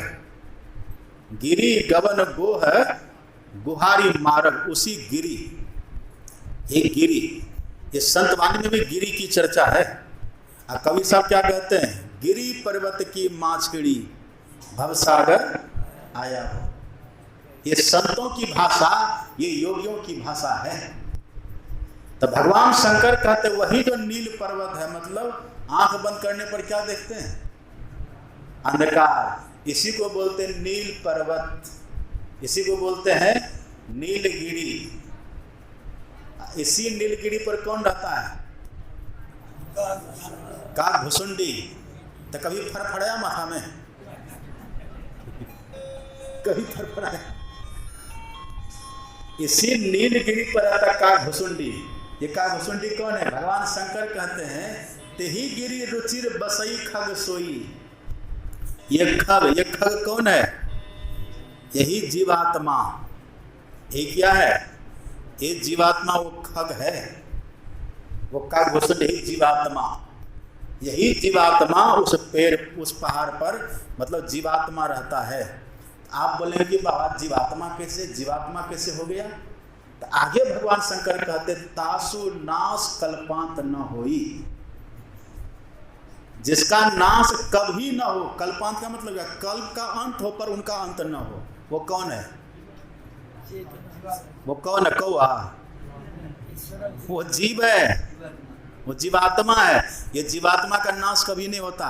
गिरी गवन गोह गुहारी मार्ग, उसी गिरी, ये गिरी। ये संतवाणी में भी गिरी की चर्चा है। और कवि साहब क्या कहते हैं? गिरी पर्वत की माछड़ी भवसागर आया हो। ये संतों की भाषा, ये योगियों की भाषा है। तो भगवान शंकर कहते वही जो नील पर्वत है, मतलब आंख बंद करने पर क्या देखते हैं? अंधकार। इसी को बोलते हैं नील पर्वत, इसी को बोलते हैं नीलगिरी। इसी नीलगिरी पर कौन रहता है? काग भुसुंडी। तो कभी फड़फड़ाया माथा में? कभी फड़फड़ाया? इसी नीलगिरी पर रहता काग भुसुंडी। ये काग भुसुंडी कौन है? भगवान शंकर कहते हैं तेही गिरी रुचिर बसई खग सोई। ये खग कौन है? यही जीवात्मा। ये क्या है? ये जीवात्मा, वो खग है, वो काग भुसुंडी, यही जीवात्मा। यही जीवात्मा उस पेड़, उस पहाड़ पर, मतलब जीवात्मा रहता है। आप बोलेंगे कि बाबा जीवात्मा कैसे, जीवात्मा कैसे हो गया? तो आगे भगवान शंकर कहते तासु नाश कल्पांत न होई। जिसका नाश कभी न हो, कल्पांत का मतलब क्या? कल्प का अंत हो पर उनका अंत न हो। वो कौन है? वो कौन है? कौआ, वो जीव है। वो जीवात्मा है। ये जीवात्मा का नाश कभी नहीं होता।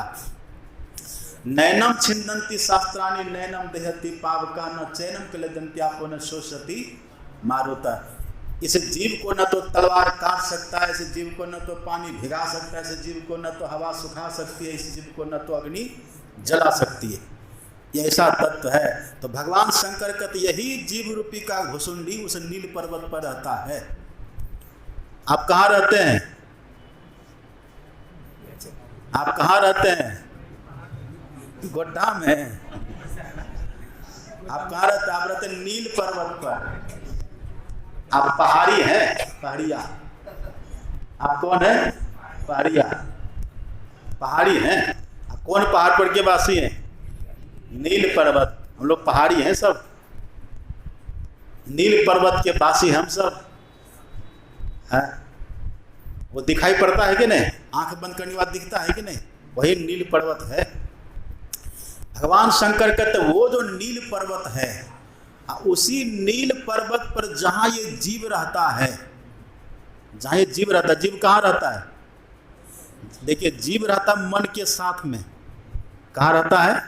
नैनम छिन्दन्ति शास्त्राणि नैनम देहति पावका न चैनम क्लेदन्त्यापो न शोषति मारुता। इस जीव को न तो तलवार काट सकता है, इस जीव को न तो पानी भिगा सकता है, इस जीव को न तो हवा सुखा सकती है, इस जीव को न तो अग्नि जला सकती है। ये ऐसा तत्व है। तो भगवान शंकर कहते यही जीव रूपी का घुसुंडी उस नील पर्वत पर रहता है। आप कहाँ रहते हैं? आप कहाँ रहते हैं? गोड्डा में। आप कहाँ रहते हैं? आप रहते हैं नील पर्वत पर। आप पहाड़ी हैं? पहाड़िया। आप कौन है? पहाड़िया। पहाड़ी हैं। आप कौन पहाड़ पर के वासी हैं? नील पर्वत। हम लोग पहाड़ी हैं सब, नील पर्वत के वासी हम सब है। वो दिखाई पड़ता है कि नहीं? आंख बंद करने के बाद दिखता है कि नहीं? वही नील पर्वत है। भगवान शंकर कहते वो जो नील पर्वत है, उसी नील पर्वत पर जहां ये जीव रहता है, जहां ये जीव रहता है, जीव कहाँ रहता है? देखिए, जीव रहता है मन के साथ में। कहाँ रहता है?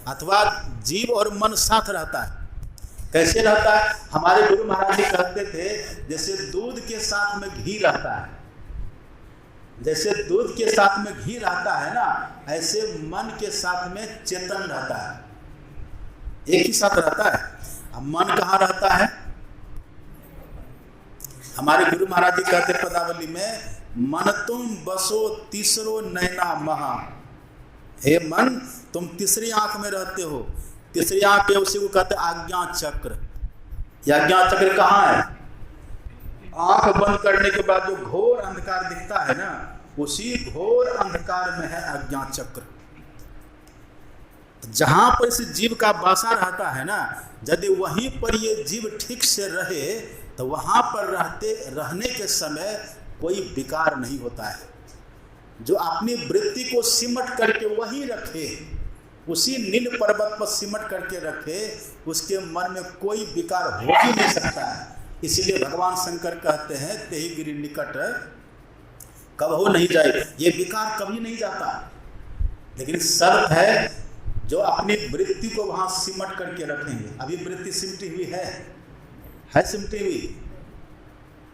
अथवा जीव और मन साथ रहता है। कैसे रहता है? हमारे गुरु महाराज जी कहते थे जैसे दूध के साथ में घी रहता है, जैसे दूध के साथ में घी रहता है ना, ऐसे मन के साथ में चेतन रहता है, एक ही साथ रहता है। अब मन कहाँ रहता है? हमारे गुरु महाराज जी कहते पदावली में, मन तुम बसो तीसरो नैना महा। हे मन, तुम तीसरी आंख में रहते हो। तीसरी आंख पे उसी को कहते आज्ञा चक्र। यह आज्ञा चक्र कहाँ है? आंख बंद करने के बाद जो घोर अंधकार दिखता है ना, उसी घोर अंधकार में है आज्ञा चक्र। जहां पर इस जीव का बासा रहता है ना, यदि वहीं पर ये जीव ठीक से रहे तो वहां पर रहने के समय कोई विकार नहीं होता है। जो अपनी वृत्ति को सिमट करके वहीं रखे, उसी नील पर्वत पर सिमट करके रखे, उसके मन में कोई विकार हो ही नहीं सकता है। इसीलिए भगवान शंकर कहते हैं तेहि गिरि निकट कबहु नहीं जाए। ये विकार कभी नहीं जाता, लेकिन शर्त है जो अपनी वृत्ति को वहां सिमट करके रखेंगे। अभी वृत्ति सिमटी हुई है सिमटी हुई।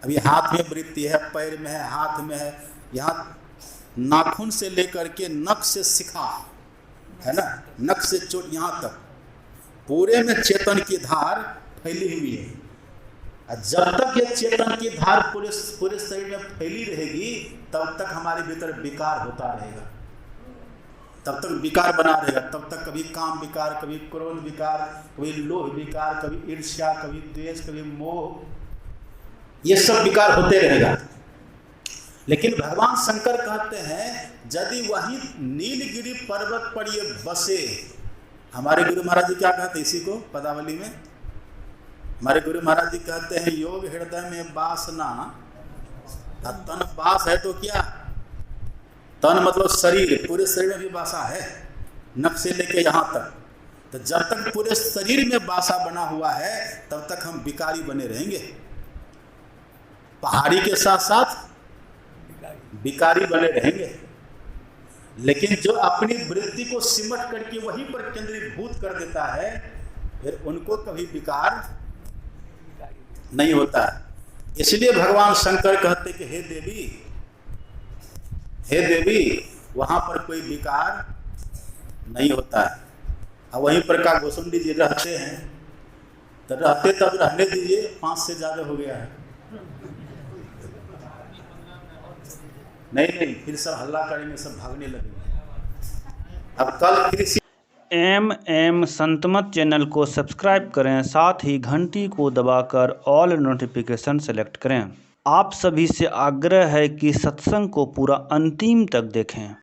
अभी हाथ में वृत्ति है, पैर में है, हाथ में है, यहाँ नाखून से लेकर के नख से शिखा है ना, नख से चोट यहाँ तक पूरे में चेतन की धार फैली हुई है। जब तक ये चेतन की धार पूरे शरीर में फैली रहेगी, तब तक हमारे भीतर विकार होता रहेगा, तब तक विकार बना रहेगा। तब तक कभी काम विकार, कभी क्रोध विकार, कभी लोभ विकार, कभी ईर्ष्या, कभी द्वेष, कभी मोह, ये सब विकार होते रहेगा। लेकिन भगवान शंकर कहते हैं यदि वही नीलगिरी पर्वत पर ये बसे, हमारे गुरु महाराज जी क्या कहते हैं इसी को पदावली में? हमारे गुरु महाराज जी कहते हैं योग हृदय में वासना, तन वास है तो क्या? तन मतलब शरीर, पूरे शरीर में भी वासा है, नख से लेके यहाँ तक। तो जब तक पूरे शरीर में वासा बना हुआ है तब तक हम विकारी बने रहेंगे, पहाड़ी के साथ साथ विकारी बने रहेंगे। लेकिन जो अपनी वृत्ति को सिमट करके वहीं पर केंद्रीभूत कर देता है, फिर उनको कभी विकार नहीं होता है। इसलिए भगवान शंकर कहते कि हे देवी, वहां पर कोई विकार नहीं होता है। और वहीं पर का घुसुंडी जी रहते हैं, तो रहते तब रहने दीजिए, 5 से ज्यादा हो गया है। नहीं, फिर सब हल्ला करेंगे, सब भागने लगेंगे। अब कल किसी MM संतमत चैनल को सब्सक्राइब करें, साथ ही घंटी को दबाकर ऑल नोटिफिकेशन सेलेक्ट करें। आप सभी से आग्रह है कि सत्संग को पूरा अंतिम तक देखें।